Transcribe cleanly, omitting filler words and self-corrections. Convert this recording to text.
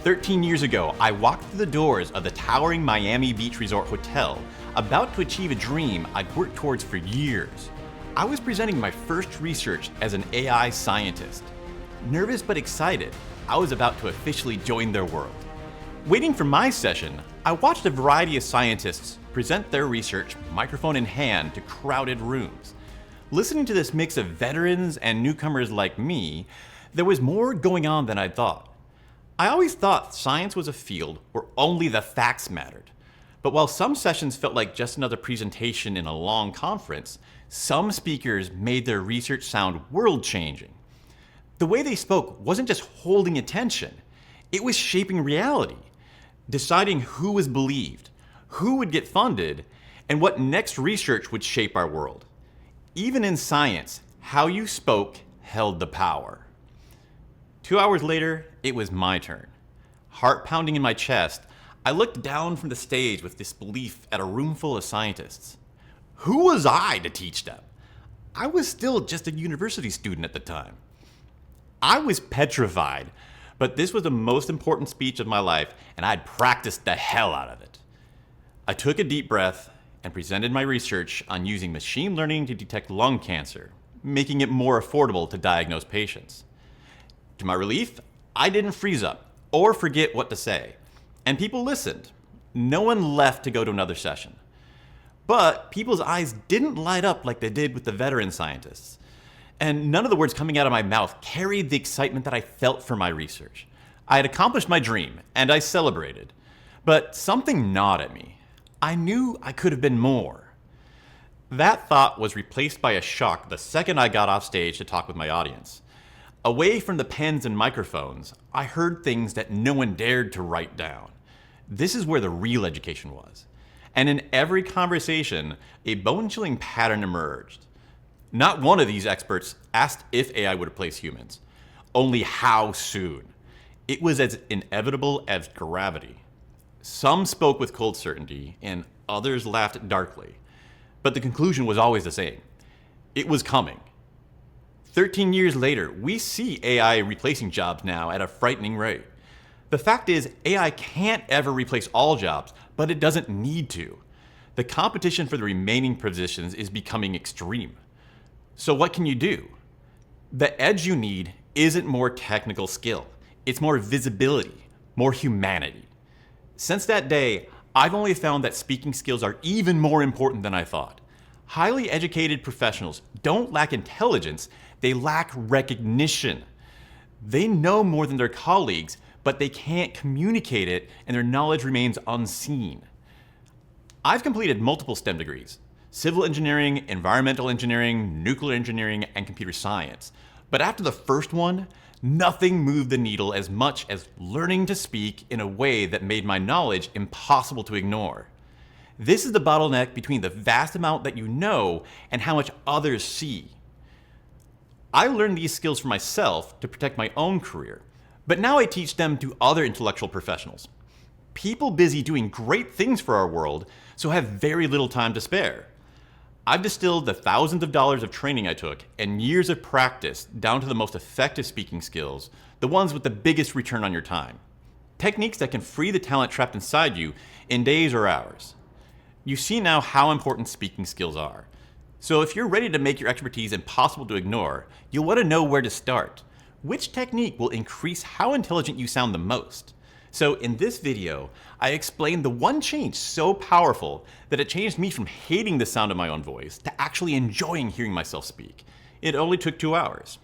13 years ago, I walked through the doors of the towering Miami Beach Resort Hotel, about to achieve a dream I'd worked towards for years. I was presenting my first research as an AI scientist. Nervous but excited, I was about to officially join their world. Waiting for my session, I watched a variety of scientists present their research, microphone in hand, to crowded rooms. Listening to this mix of veterans and newcomers like me, there was more going on than I'd thought. I always thought science was a field where only the facts mattered. But while some sessions felt like just another presentation in a long conference, some speakers made their research sound world-changing. The way they spoke wasn't just holding attention, it was shaping reality, deciding who was believed, who would get funded, and what next research would shape our world. Even in science, how you spoke held the power. 2 hours later, it was my turn. Heart pounding in my chest, I looked down from the stage with disbelief at a room full of scientists. Who was I to teach them? I was still just a university student at the time. I was petrified, but this was the most important speech of my life, and I'd practiced the hell out of it. I took a deep breath and presented my research on using machine learning to detect lung cancer, making it more affordable to diagnose patients. To my relief, I didn't freeze up or forget what to say, and people listened. No one left to go to another session. But people's eyes didn't light up like they did with the veteran scientists, and none of the words coming out of my mouth carried the excitement that I felt for my research. I had accomplished my dream, and I celebrated, but something gnawed at me. I knew I could have been more. That thought was replaced by a shock the second I got off stage to talk with my audience. Away from the pens and microphones, I heard things that no one dared to write down. This is where the real education was. And in every conversation, a bone-chilling pattern emerged. Not one of these experts asked if AI would replace humans, only how soon. It was as inevitable as gravity. Some spoke with cold certainty, and others laughed darkly. But the conclusion was always the same. It was coming. 13 years later, we see AI replacing jobs now at a frightening rate. The fact is, AI can't ever replace all jobs, but it doesn't need to. The competition for the remaining positions is becoming extreme. So what can you do? The edge you need isn't more technical skill. It's more visibility, more humanity. Since that day, I've only found that speaking skills are even more important than I thought. Highly educated professionals don't lack intelligence, they lack recognition. They know more than their colleagues, but they can't communicate it, and their knowledge remains unseen. I've completed multiple STEM degrees: civil engineering, environmental engineering, nuclear engineering, and computer science. But after the first one, nothing moved the needle as much as learning to speak in a way that made my knowledge impossible to ignore. This is the bottleneck between the vast amount that you know and how much others see. I learned these skills for myself to protect my own career, but now I teach them to other intellectual professionals. People busy doing great things for our world, so have very little time to spare. I've distilled the thousands of dollars of training I took and years of practice down to the most effective speaking skills, the ones with the biggest return on your time. Techniques that can free the talent trapped inside you in days or hours. You see now how important speaking skills are. So if you're ready to make your expertise impossible to ignore, you'll want to know where to start. Which technique will increase how intelligent you sound the most? So in this video, I explained the one change so powerful that it changed me from hating the sound of my own voice to actually enjoying hearing myself speak. It only took 2 hours.